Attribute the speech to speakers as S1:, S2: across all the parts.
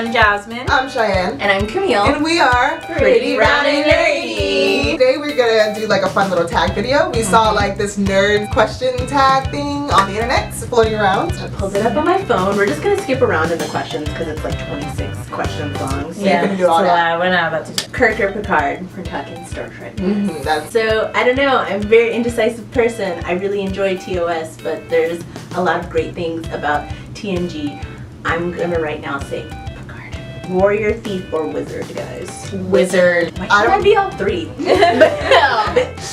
S1: I'm Jasmine.
S2: I'm Cheyenne.
S3: And I'm Camille.
S2: And we are
S3: Pretty Brown and Nerdy.
S2: Today we're gonna do like a fun little tag video. We saw like this nerd question tag thing on the internet floating around.
S3: I pulled it up on my phone. We're just gonna skip around in the questions because it's like 26 questions long. So
S2: you're gonna do all that.
S1: We're not about to do
S3: Kirk or Picard. We're talking Star Trek.
S2: That's
S3: So I don't know. I'm a very indecisive person. I really enjoy TOS, but there's a lot of great things about TNG. I'm gonna right now say Picard. Warrior, thief, or wizard, guys.
S1: Wizard.
S3: Why can't I be all three?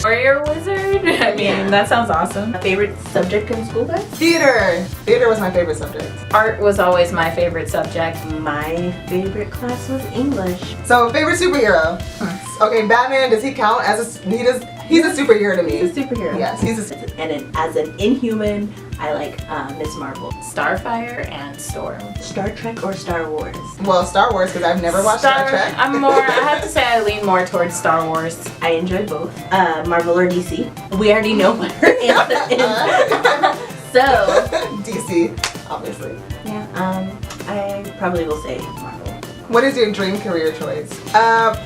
S1: Warrior wizard? I mean, that sounds awesome.
S3: Favorite subject in school, guys?
S2: theater. Theater was my favorite subject.
S1: Art was always my favorite subject.
S3: My favorite class was English.
S2: So favorite superhero. Okay, Batman. Does he count as a? He's a superhero to me.
S3: He's a superhero.
S2: Yes, he's a.
S3: And as an inhuman, I like Miss Marvel.
S1: Starfire and Storm.
S3: Star Trek or Star Wars?
S2: Well, Star Wars because I've never watched Star Trek.
S1: I have to say I lean more towards Star Wars.
S3: I enjoy both. Marvel or DC? We already know what her answer is. So,
S2: DC, obviously.
S3: yeah, I probably will say Marvel.
S2: What is your dream career choice?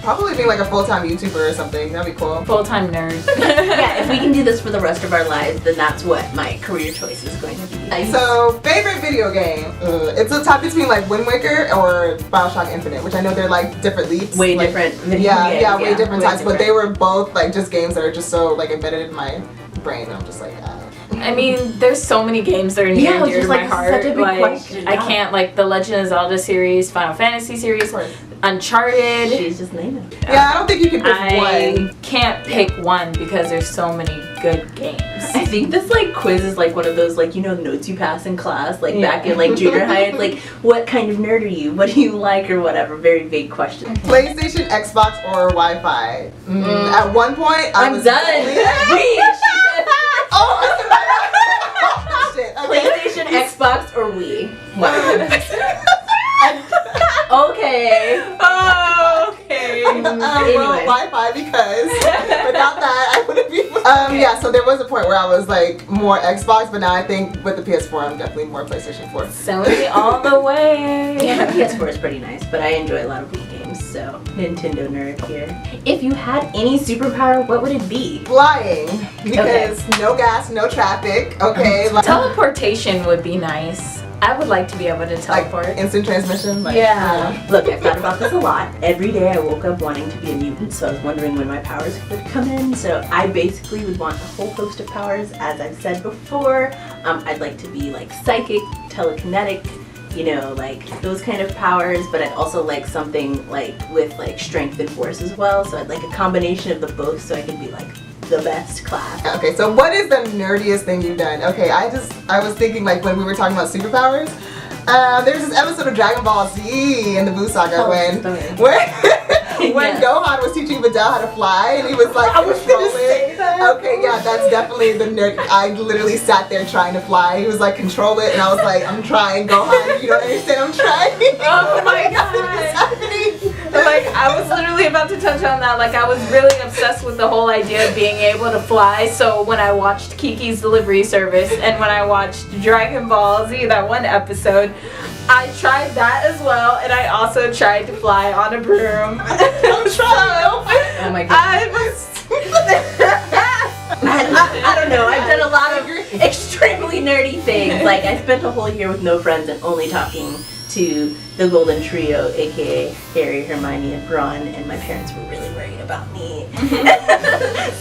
S2: Probably being like a full-time YouTuber or something. That'd be cool.
S1: Full-time nerd.
S3: Yeah, if we can do this for the rest of our lives, then that's what my career choice is going to be.
S2: So, favorite video game? It's a tie between like Wind Waker or BioShock Infinite, which I know they're like different leaps.
S3: Way
S2: like,
S3: different video games.
S2: Yeah, way different types, but
S3: different.
S2: they were both like just games that are just so like embedded in my brain. I'm just like,
S1: I mean, there's so many games that are near and dear to my heart.
S3: Such a big question.
S1: I can't, like the Legend of Zelda series, Final Fantasy series, Uncharted.
S3: She's just naming it.
S2: Yeah, I don't think you can pick
S1: I
S2: one.
S1: can't pick one because there's so many good games.
S3: I think this like quiz is like one of those like, you know, notes you pass in class like back in like junior high. It's like, what kind of nerd are you? What do you like or whatever? Very vague question.
S2: PlayStation, Xbox, or Wi-Fi? At one point, I was
S3: done.
S2: Oh, shit. Okay.
S3: PlayStation, Xbox, or Wii? Okay.
S1: Oh, okay.
S3: Anyway.
S2: Wi-Fi because without that I wouldn't be. Yeah. So there was a point where I was like more Xbox, but now I think with the PS4 I'm definitely more PlayStation 4.
S1: Sony all the way.
S3: Yeah, my PS4 is pretty nice, but I enjoy a lot of Wii games, so Nintendo nerd here. If you had any superpower, what would it be?
S2: Flying because no gas, no traffic. Okay. Like,
S1: Teleportation would be nice. I would like to be able to teleport.
S2: like instant transmission. Like,
S1: Yeah.
S3: Look, I've thought about this a lot. Every day I woke up wanting to be a mutant, so I was wondering when my powers would come in. So I basically would want a whole host of powers, as I've said before. I'd like to be like psychic, telekinetic, you know, like those kind of powers, but I'd also like something like with like strength and force as well. So I'd like a combination of the both so I could be like the best class.
S2: Okay, so what is the nerdiest thing you've done? Okay, I was thinking like when we were talking about superpowers, there's this episode of Dragon Ball Z in the Buu Saga when Gohan was teaching Videl how to fly and he was like controlling. Okay, yeah, that's definitely the nerd. I literally sat there trying to fly. He was like control it and I was like, I'm trying, Gohan, you don't understand, I'm trying.
S1: Oh my god.
S2: What's happening?
S1: Like, I was literally about to touch on that. Like, I was really obsessed with the whole idea of being able to fly. So when I watched Kiki's Delivery Service and when I watched Dragon Ball Z, that one episode, I tried that as well. And I also tried to fly on a broom.
S2: I'm trying.
S3: Oh my god.
S1: I was...
S3: I don't know. I've done a lot of extremely nerdy things. Like I spent a whole year with no friends and only talking to the Golden Trio, aka Harry, Hermione, and Ron, and my parents were really worried about me.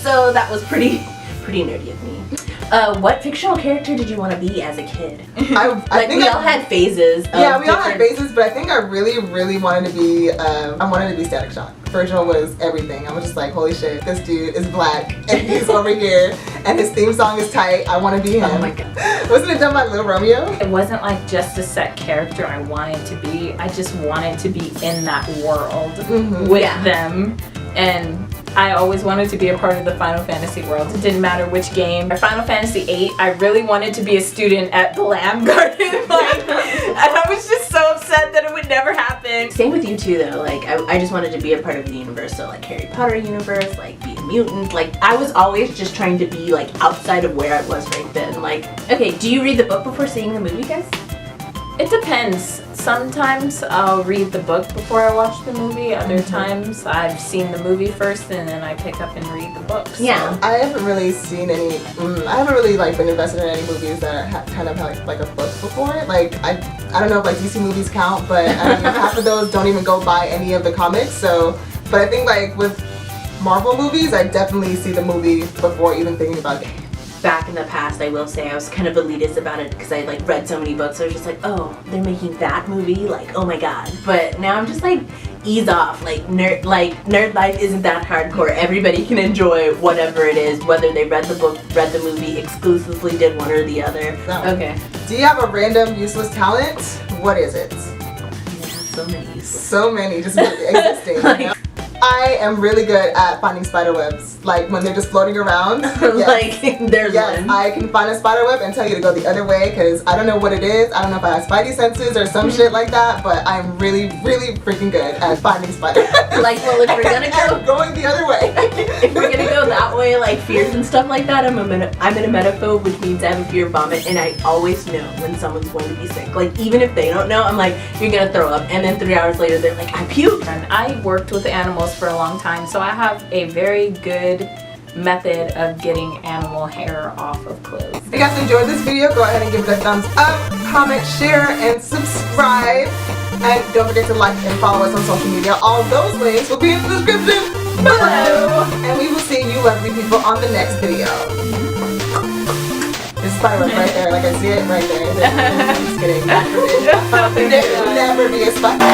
S3: So that was pretty nerdy of me. What fictional character did you want to be as a kid?
S2: I think
S3: we all had phases.
S2: Yeah, we all had phases, but I think I really wanted to be. I wanted to be Static Shock. Virgil was everything. I was just like, holy shit, this dude is black and he's over here, and his theme song is tight. I want to be him.
S3: Oh my god.
S2: Wasn't it done by Lil Romeo?
S1: It wasn't like just a set character I wanted to be. I just wanted to be in that world with them. And I always wanted to be a part of the Final Fantasy world. It didn't matter which game. For Final Fantasy VIII, I really wanted to be a student at the Lamb Garden. And I was just so upset that it would never happen.
S3: Same with you too though, like I just wanted to be a part of the universe, so like Harry Potter universe, like be a mutant, like I was always just trying to be like outside of where I was right then. Like, okay, do you read the book before seeing the movie, guys?
S1: It depends. Sometimes I'll read the book before I watch the movie. Other times I've seen the movie first and then I pick up and read the book. So.
S3: Yeah.
S2: I haven't really seen any. I haven't really like been invested in any movies that kind of have like a book before. Like I don't know if like DC movies count, but I mean, half of those don't even go by any of the comics. So, but I think like with Marvel movies, I definitely see the movie before even thinking about it.
S3: Back in the past, I will say I was kind of elitist about it because I like read so many books. I was just like, oh, they're making that movie, like, oh my god. But now I'm just like, ease off. Like nerd life isn't that hardcore. Everybody can enjoy whatever it is, whether they read the book, read the movie, exclusively did one or the other.
S2: So,
S3: Okay.
S2: do you have a random useless talent? What is it?
S3: I have so many useless.
S2: So many, just existing. You know? I am really good at finding spider webs, like when they're just floating around. Yes.
S3: Like there's
S2: Yes,
S3: one.
S2: I can find a spider web and tell you to go the other way because I don't know what it is. I don't know if I have spidey senses or some shit like that, but I'm really, really freaking good at finding spider webs.
S3: Like, well, if we're gonna
S2: And going the other way.
S3: If we're gonna go that way, like fears and stuff like that, I'm in a metaphobe, which means I have a fear of vomit, and I always know when someone's going to be sick. Like even if they don't know, I'm like, you're gonna throw up, and then 3 hours later, they're like, I puked.
S1: And I worked with animals for a long time, so I have a very good method of getting animal hair off of clothes.
S2: If you guys enjoyed this video, go ahead and give it a thumbs up, comment, share, and subscribe. And don't forget to like and follow us on social media. All those links will be in the description below. And we will see you lovely people on the next video. There's a spider web right there, like I see it right there. I'm just kidding. There will never be a spider.